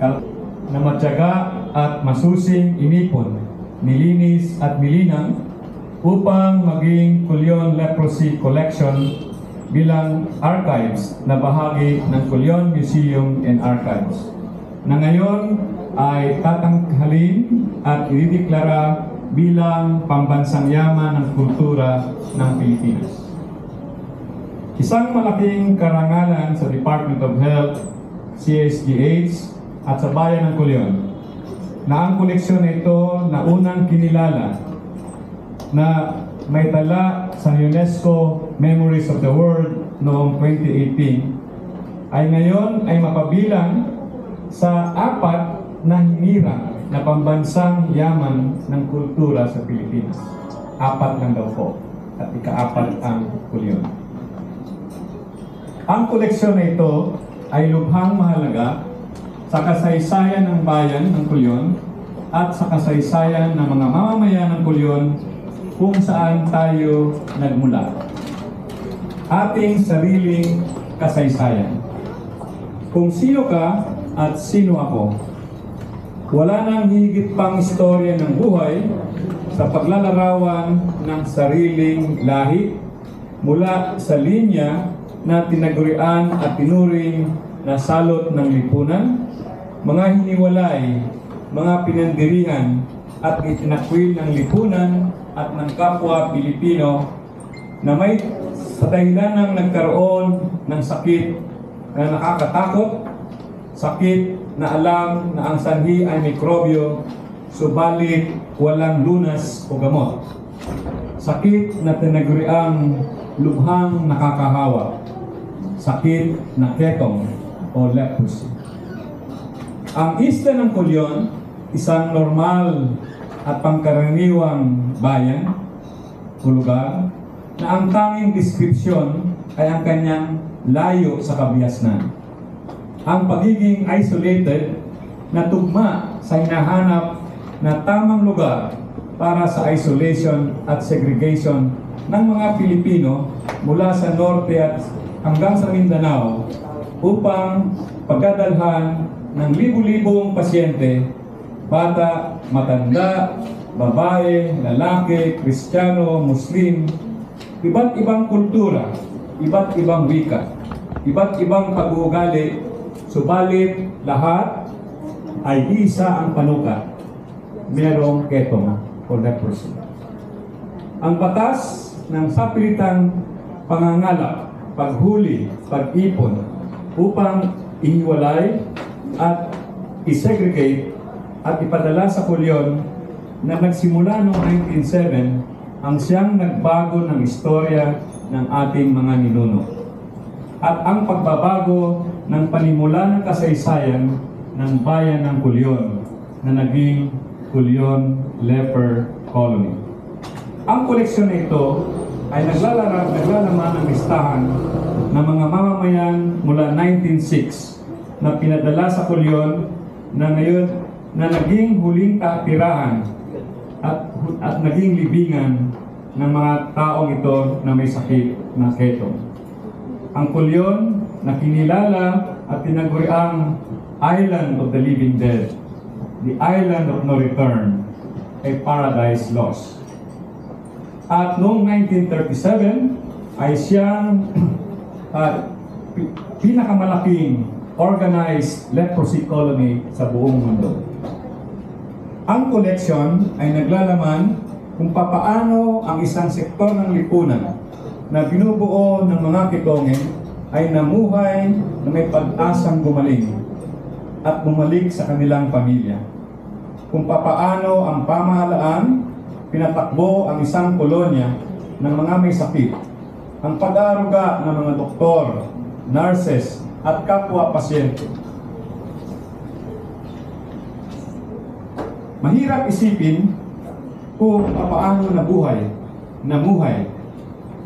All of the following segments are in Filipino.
na matyaga at masusing inipon, nilinis at nilinang upang maging Culion Leprosy Collection bilang archives na bahagi ng Culion Museum and Archives, na ngayon ay tatanghalin at idideklara bilang pambansang yaman ng kultura ng Pilipinas. Isang malaking karangalan sa Department of Health, CSGH at sa bayan ng Culion na ang koleksyon na ito na unang kinilala na may tala sa UNESCO Memories of the World noong 2018 ay ngayon ay mapabilang sa 4 na hinirang na pambansang yaman ng kultura sa Pilipinas. 4 lang daw po at ika-4 ang Culion. Ang koleksyon na ito ay lubhang mahalaga sa kasaysayan ng bayan ng Culion at sa kasaysayan ng mga mamamayan ng Culion kung saan tayo nagmula. Ating sariling kasaysayan. Kung sino ka at sino ako, wala nang higit pang istorya ng buhay sa paglalarawan ng sariling lahi mula sa linya na tinagurian at tinuring na salot ng lipunan, mga hiniwalay, mga pinandirihan at itinakwil ng lipunan at ng kapwa Pilipino na may sa dahilan ng nagkaroon ng sakit na nakakatakot, sakit na alam na ang sanhi ay mikrobyo, subalit walang lunas o gamot. Sakit na tinaguriang lubhang nakakahawa, sakit na ketong o leprosy. Ang isla ng Culion, isang normal at pangkaraniwang bayan o lugar na ang tanging deskripsyon ay ang kanyang layo sa kabiasnan. Ang pagiging isolated na tugma sa hinahanap na tamang lugar para sa isolation at segregation ng mga Pilipino mula sa norte at hanggang sa Mindanao upang pagdadalhan ng libu-libong pasyente, bata, matanda, babae, lalaki, Kristiyano, Muslim, iba't ibang kultura, iba't ibang wika, iba't ibang pag-uugali, subalit lahat ay isa ang panukat, merong ketong o leprosy. Ang batas ng sapilitang pangangalap, paghuli, pag-ipon upang ihiwalay at isegregate at ipadala sa Culion na nagsimula noong 1907 ang siyang nagbago ng istorya ng ating mga ninuno at ang pagbabago ng panimula ng kasaysayan ng bayan ng Culion na naging Culion Leper Colony. Ang koleksyon na ito ay naglalaman ng listahan ng mga mamamayan mula 1906 na pinadala sa Culion na ngayon na naging huling tirahan at naging libingan ng mga taong ito na may sakit na ketong. Ang Culion na kinilala at tinaguriang Island of the Living Dead, the Island of No Return, a Paradise Lost. At noong 1937 ay siyang pinakamalaking organized leprosy colony sa buong mundo. Ang koleksyon ay naglalaman kung papaano ang isang sektor ng lipunan na binubuo ng mga Kitongen ay namuhay na may pag-asang gumaling at bumalik sa kanilang pamilya. Kung papaano ang pamahalaan pinatakbo ang isang kolonya ng mga may sakit, ang pag-aaruga ng mga doktor, nurses, at kapwa-pasyente. Mahirap isipin kung paano namuhay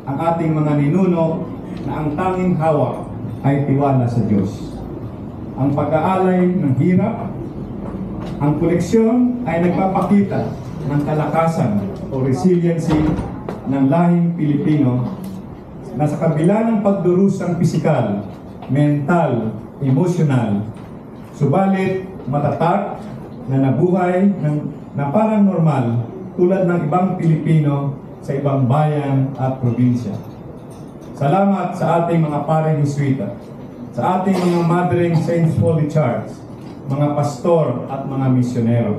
ang ating mga ninuno na ang tanging hawak ay tiwala sa Diyos. Ang pag-aalay ng hirap, ang koleksyon ay nagpapakita ng kalakasan o resiliency ng lahing Pilipino na sa kabila ng pagdurusang pisikal, mental, emosyonal, Subalit, matatag na nabuhay na parang normal tulad ng ibang Pilipino sa ibang bayan at probinsya. Salamat sa ating mga pareng Jesuita, sa ating mga Mothering Saints Holy Church, mga pastor at mga misyonero.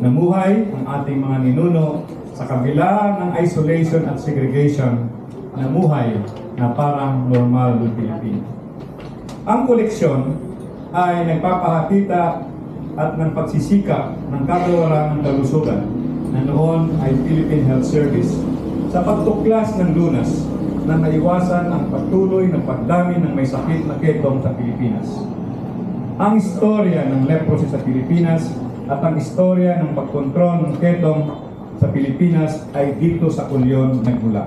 Namuhay ang ating mga ninuno sa kabila ng isolation at segregation, namuhay na parang normal na Pilipino. Ang koleksyon ay nagpapakita at ng pagsisikap ng kagawaran ng kalusugan na noon ay Philippine Health Service sa pagtuklas ng lunas na naiwasan ang patuloy na pagdami ng may sakit na ketong sa Pilipinas. Ang istorya ng leprosy sa Pilipinas at ang istorya ng pagkontrol ng ketong sa Pilipinas ay dito sa Kulyon nagmula.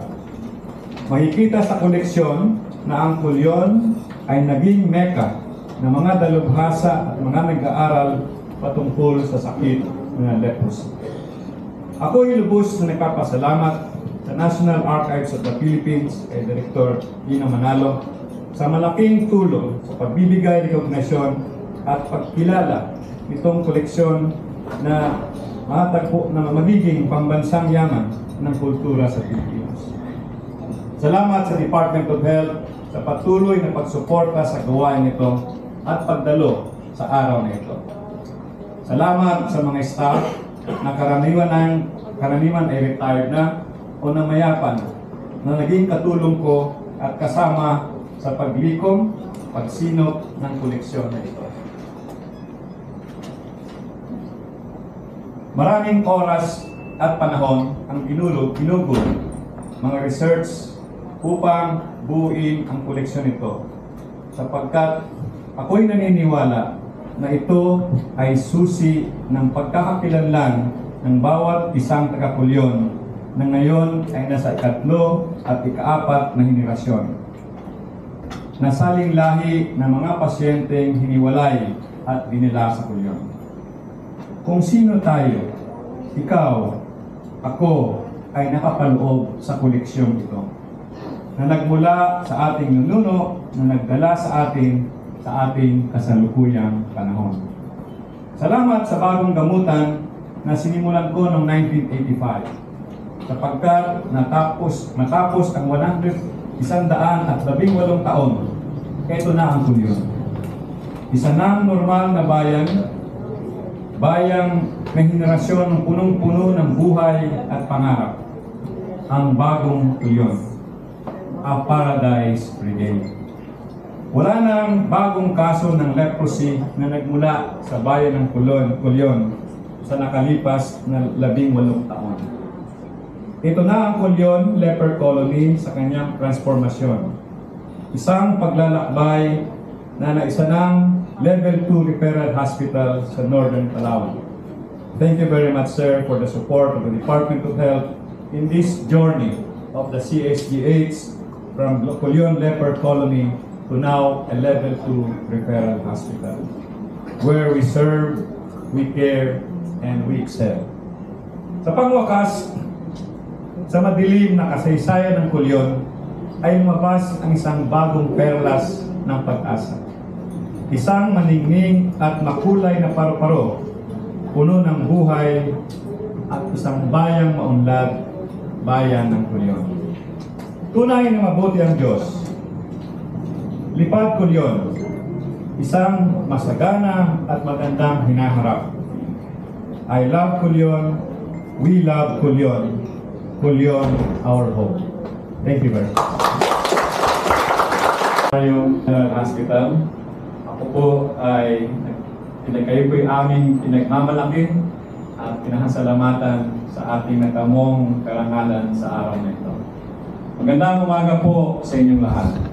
Makikita sa koleksyon na ang Kulyon ay naging meka ng mga dalubhasa at mga nag-aaral patungkol sa sakit ng leprosy. Ako ay lubos na nagpapasalamat sa National Archives of the Philippines kay Director Gina Manalo sa malaking tulong sa pagbibigay ng recognition at pagkilala nitong koleksyon na matagpo na magiging pambansang yaman ng kultura sa Pilipinas. Salamat sa Department of Health sa patuloy na pagsuporta sa gawain nito at pagdalo sa araw na ito. Salamat sa mga staff na karaniwan ay retired na o namayapan na naging katulong ko at kasama sa paglikom, pagsinop ng koleksyon na ito. Maraming oras at panahon ang ginugol mga research upang buuin ang koleksyon nito sapagkat ako'y naniniwala na ito ay susi ng pagkakakilanlan ng bawat isang taga-Kulyon na ngayon ay nasa ikatlo at ikaapat na henerasyon. Nasaling lahi ng mga pasyenteng hiniwalay at dinila sa Kulyon. Kung sino tayo, ikaw, ako, ay nakapaloob sa koleksyon ito na nagmula sa ating nununo na nagdala sa ating kasalukuyang panahon. Salamat sa bagong gamutan na sinimulan ko noong 1985 sapagkat natapos ang 118 taon, ito na ang Kulyon. Isa ng normal na bayang may henerasyon ng punong-puno ng buhay at pangarap, ang bagong Kulyon, a Paradise Brigade. Wala nang bagong kaso ng leprosy na nagmula sa bayan ng Kulyon sa nakalipas na 18 taon. Ito na ang Kulyon Leper Colony sa kanyang transformasyon. Isang paglalakbay na naisa ng Level 2 Referral Hospital sa Northern Palawan. Thank you very much, sir, for the support of the Department of Health in this journey of the CSGH from Kulyon Leper Colony to now a Level 2 Referral Hospital, where we serve, we care, and we excel. Sa pangwakas, sa madilim na kasaysayan ng Kulyon, ay lumabas ang isang bagong perlas ng pag-asa. Isang maningning at makulay na paru-paro, puno ng buhay, at isang bayang maunlad, bayan ng Kulyon. Tunay na mabuti ang Diyos. Lipad Kulyon, isang masagana at magandang hinaharap. I love Kulyon, we love Kulyon, Kulyon our home. Thank you very much. Yung hospital, ako po ay kayo po yung aming pinagmamalaki at pinahasalamatan sa ating nakamong karangalan sa araw na ito. Magandang umaga po sa inyong lahat.